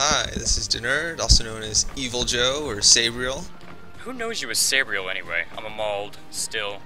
Hi, this is Denerd, also known as Evil Joe or Sabriel. Who knows you as Sabriel anyway? I'm a mauled still.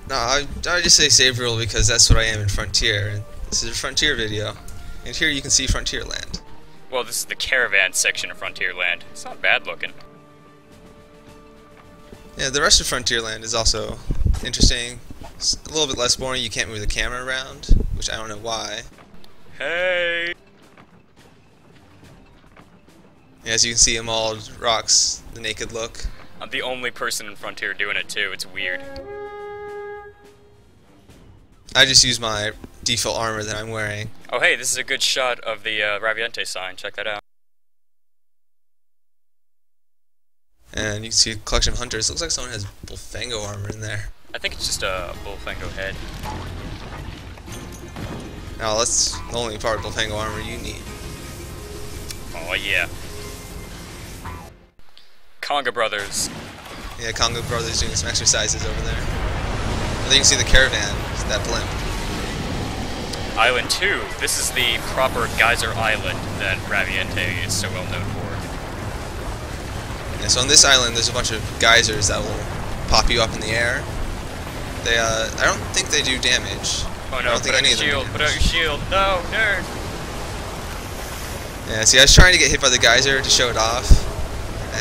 No, I just say Sabriel because that's what I am in Frontier, and this is a Frontier video. And here you can see Frontierland. Well, this is the caravan section of Frontierland. It's not bad looking. Yeah, the rest of Frontierland is also interesting. It's a little bit less boring. You can't move the camera around, which I don't know why. Hey! As you can see, Mauled rocks the naked look. I'm the only person in Frontier doing it too. It's weird. I just use my default armor that I'm wearing. Oh hey, this is a good shot of the Raviente sign. Check that out. And you can see a collection of hunters. Looks like someone has Bullfango armor in there. I think it's just a Bullfango head. Now that's the only part of Bullfango armor you need. Oh yeah. Conga Brothers. Yeah, Congo Brothers doing some exercises over there. And then you can see the caravan, that blimp. Island 2. This is the proper Geyser Island that Raviente is so well known for. Yeah, so on this island there's a bunch of geysers that will pop you up in the air. They, I don't think they do damage. Oh no, I don't think any of them do damage. Put out your shield. No, nerd! Yeah, see, I was trying to get hit by the geyser to show it off.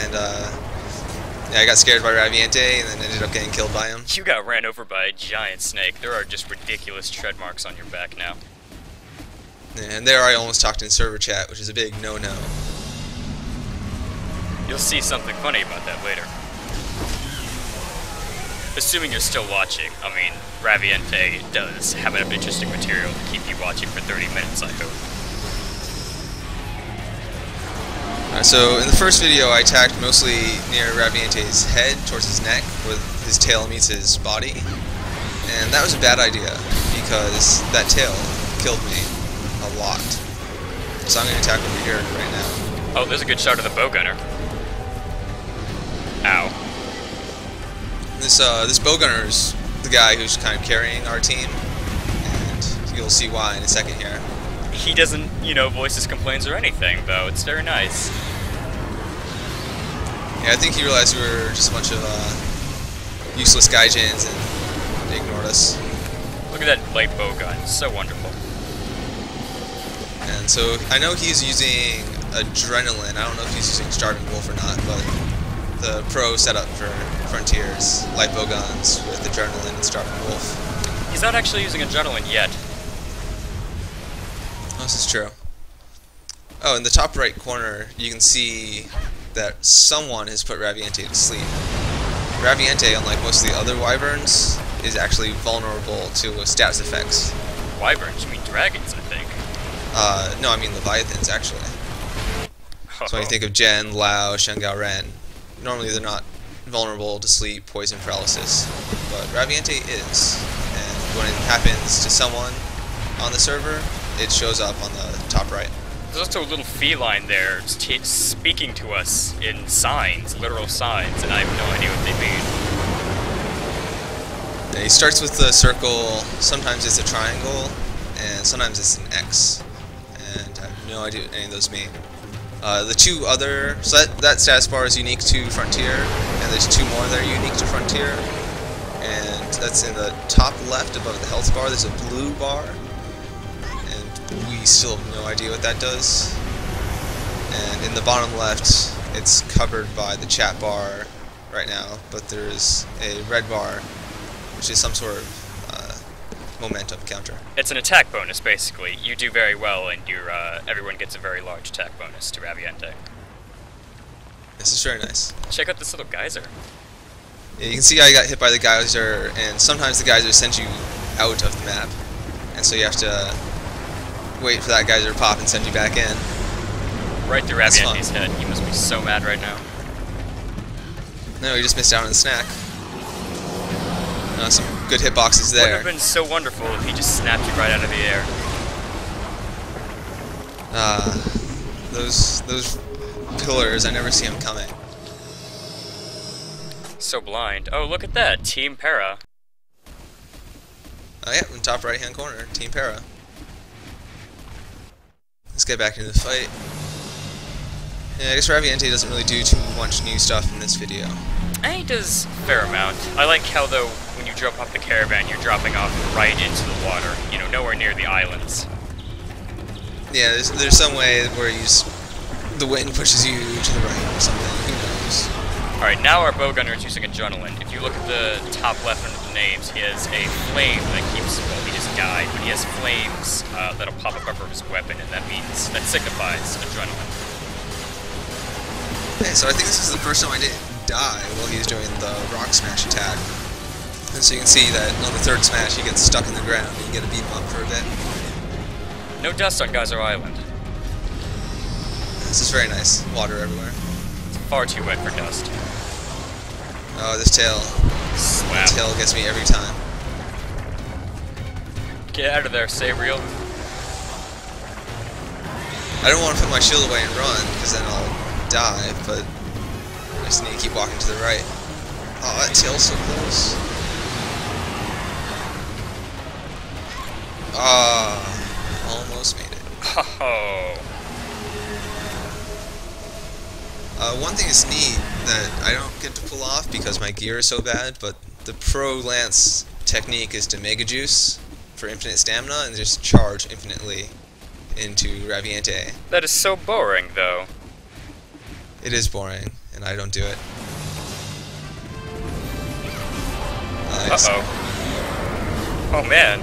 And, yeah, I got scared by Raviente and then ended up getting killed by him. You got ran over by a giant snake. There are just ridiculous tread marks on your back now. Yeah, and there I almost talked in server chat, which is a big no-no. You'll see something funny about that later. Assuming you're still watching. I mean, Raviente does have enough interesting material to keep you watching for 30 minutes, I hope. So in the first video I attacked mostly near Raviente's head, towards his neck, where his tail meets his body. And that was a bad idea, because that tail killed me a lot. So I'm going to attack over here right now. Oh, there's a good shot of the bow gunner. Ow. This bow gunner is the guy who's kind of carrying our team, and you'll see why in a second here. He doesn't, voice his complaints or anything, though. It's very nice. Yeah, I think he realized we were just a bunch of useless gaijins and they ignored us. Look at that light bow gun. It's so wonderful. And so I know he's using Adrenaline. I don't know if he's using Starving Wolf or not, but the pro setup for Frontiers, light bow guns with Adrenaline and Starving Wolf. He's not actually using Adrenaline yet. Oh, this is true. Oh, in the top right corner, you can see that someone has put Raviente to sleep. Raviente, unlike most of the other wyverns, is actually vulnerable to status effects. Wyverns? You mean dragons, I think. No, I mean leviathans, actually. So when you think of Gen, Lao, Shengao Ren, normally they're not vulnerable to sleep, poison, paralysis. But Raviente is. And when it happens to someone on the server, it shows up on the top right. There's also a little feline there speaking to us in signs, literal signs, and I have no idea what they mean. Yeah, he starts with the circle, sometimes it's a triangle, and sometimes it's an X. And I have no idea what any of those mean. The two other, so that status bar is unique to Frontier, and there's two more that are unique to Frontier. And that's in the top left above the health bar, there's a blue bar. We still have no idea what that does. And in the bottom left, it's covered by the chat bar right now, but there's a red bar, which is some sort of momentum counter. It's an attack bonus, basically. You do very well, and everyone gets a very large attack bonus to Raviente. This is very nice. Check out this little geyser. Yeah, you can see I got hit by the geyser, and sometimes the geyser sends you out of the map, and so you have to wait for that geyser to pop and send you back in. Right through Raviente's head. He must be so mad right now. No, he just missed out on the snack. Some good hitboxes there. It would have been so wonderful if he just snapped you right out of the air. Those pillars, I never see them coming. So blind. Oh, look at that. Team Para. Oh yeah, in the top right hand corner, Team Para. Let's get back into the fight. Yeah, I guess Raviente doesn't really do too much new stuff in this video. And he does a fair amount. I like how, though, when you drop off the caravan, you're dropping off right into the water. You know, nowhere near the islands. Yeah, there's some way where the wind pushes you to the right or something. Who knows? Alright, now our bowgunner is using adrenaline. If you look at the top left under the names, he has a flame that keeps, well, he just died, but he has flames that'll pop up over his weapon, and that signifies adrenaline. Okay, so I think this is the first time I didn't die while he was doing the rock smash attack. And so you can see that on the third smash he gets stuck in the ground and you get to beat him up for a bit. No dust on Geyser Island. This is very nice. Water everywhere. It's far too wet for dust. Oh, this tail. Slap. This tail gets me every time. Get out of there, Sabriel. I don't want to put my shield away and run, because then I'll die, but I just need to keep walking to the right. Oh, that tail's so close. Ah, almost made it. Oh. One thing is neat that I don't get to pull off because my gear is so bad, but the Pro Lance technique is to Mega Juice for infinite stamina and just charge infinitely into Raviente. That is so boring, though. It is boring, and I don't do it. Uh-oh. Oh, man.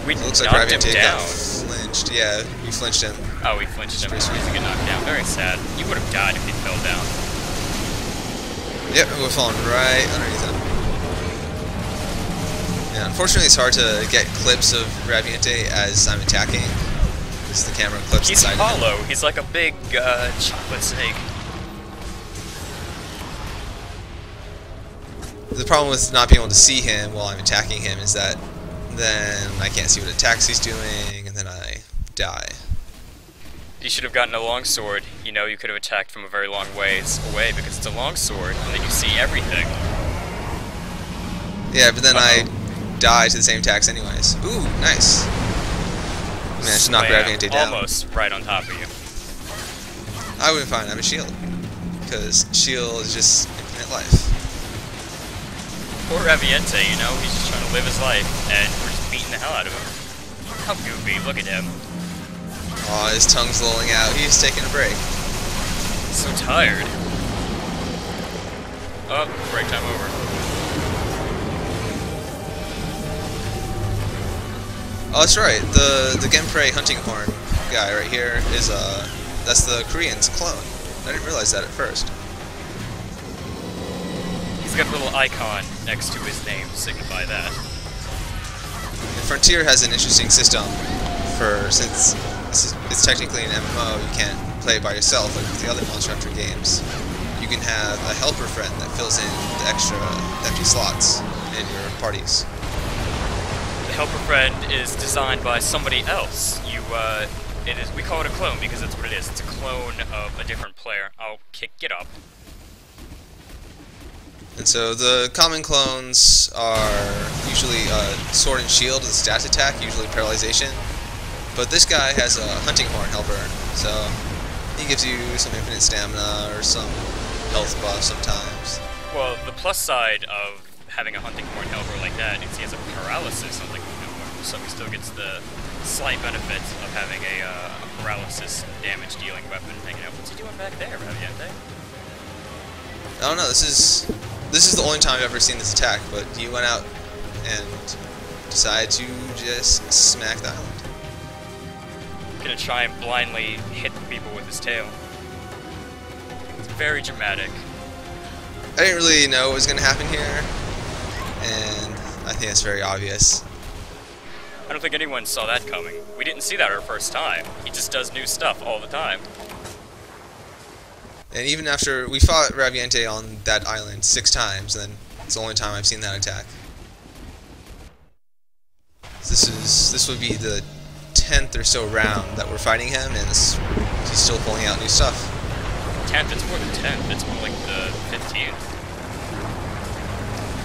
We It looks like knocked him Raviente down. got flinched. Yeah, we flinched him. Oh, we flinched him. He's gonna get knocked down. Very sad. You would have died if he fell down. Yep, we're falling right underneath him. Yeah, unfortunately it's hard to get clips of Raviente as I'm attacking, because the camera clips He's inside hollow. him. He's like a big chocolate snake. The problem with not being able to see him while I'm attacking him is that then I can't see what attacks he's doing, and then I die. You should have gotten a longsword. You know, you could have attacked from a very long ways away because it's a longsword, and then you see everything. Yeah, but then I die to the same attacks anyways. Ooh, nice. Managed to knock Raviente down. Almost right on top of you. I would have fine. I have a shield, because shield is just infinite life. Poor Raviente, you know, he's just trying to live his life, and we're just beating the hell out of him. How goofy, look at him. Aw, his tongue's lolling out. He's taking a break. So tired. Oh, break time over. Oh, that's right. The Genprei hunting horn guy right here is that's the Korean's clone. I didn't realize that at first. He's got a little icon next to his name to signify that. And Frontier has an interesting system since it's technically an MMO, you can't play it by yourself like with the other Monster Hunter games. You can have a helper friend that fills in the extra empty slots in your parties. The helper friend is designed by somebody else. We call it a clone because that's what it is. It's a clone of a different player. Oh, get up. And so the common clones are usually Sword and Shield with a stat attack, usually paralyzation. But this guy has a hunting horn helper, so he gives you some infinite stamina or some health buff sometimes. Well, the plus side of having a hunting horn helper like that is he has a paralysis on the horn, so he still gets the slight benefits of having a paralysis damage dealing weapon hanging out. What's he doing back there, Raviente? I don't know, this is the only time I've ever seen this attack, but he went out and decided to just smack the island. Gonna try and blindly hit the people with his tail. It's very dramatic. I didn't really know what was going to happen here, and I think it's very obvious. I don't think anyone saw that coming. We didn't see that our first time. He just does new stuff all the time. And even after we fought Raviente on that island 6 times, then it's the only time I've seen that attack. This would be the 10th or so round that we're fighting him, and he's still pulling out new stuff. 10th? It's more than 10th. It's more like the 15th.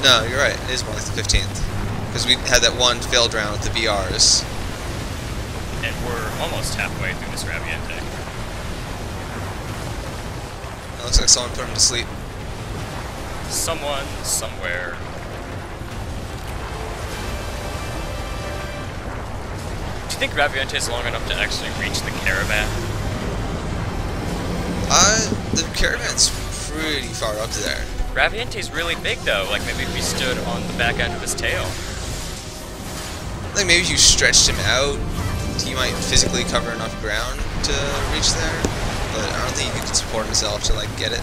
No, you're right. It is more like the 15th. Because we had that one failed round with the BRs. And we're almost halfway through this Raviente. It looks like someone put him to sleep. Someone, somewhere. Do you think Raviente is long enough to actually reach the caravan? The caravan's pretty far up there. Raviente's really big though, like maybe if he stood on the back end of his tail. Like maybe if you stretched him out, he might physically cover enough ground to reach there, but I don't think he could support himself to like get it.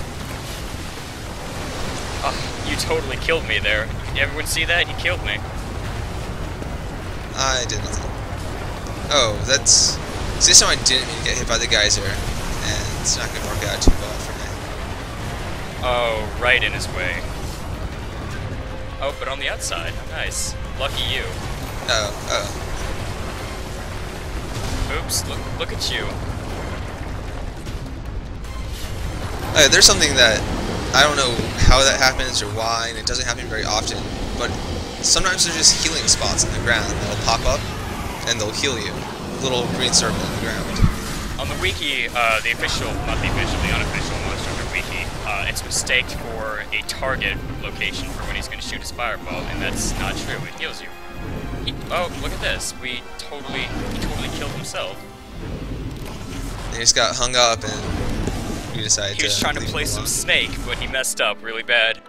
Oh, you totally killed me there. Everyone see that? You killed me. I did nothing. Oh, that's... See, this time I didn't mean to get hit by the geyser, and it's not going to work out too well for me. Oh, right in his way. Oh, but on the outside. Oh, nice. Lucky you. Oh. Oops, look at you. Okay, there's something that I don't know how that happens or why, and it doesn't happen very often, but sometimes there's just healing spots in the ground that'll pop up, and they'll heal you. A little green circle in the ground. On the wiki, the official, not the official, the unofficial Monster Hunter wiki, it's mistaked for a target location for when he's going to shoot his fireball, and that's not true. It heals you. Oh, look at this. He totally killed himself. He just got hung up, and we decided to... He was trying to play some Snake, but he messed up really bad.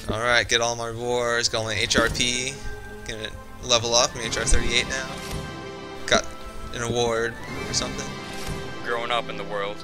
Alright, get all my rewards, got all my HRP. Gonna level up, I'm HR 38 now. Got an award or something. Growing up in the world.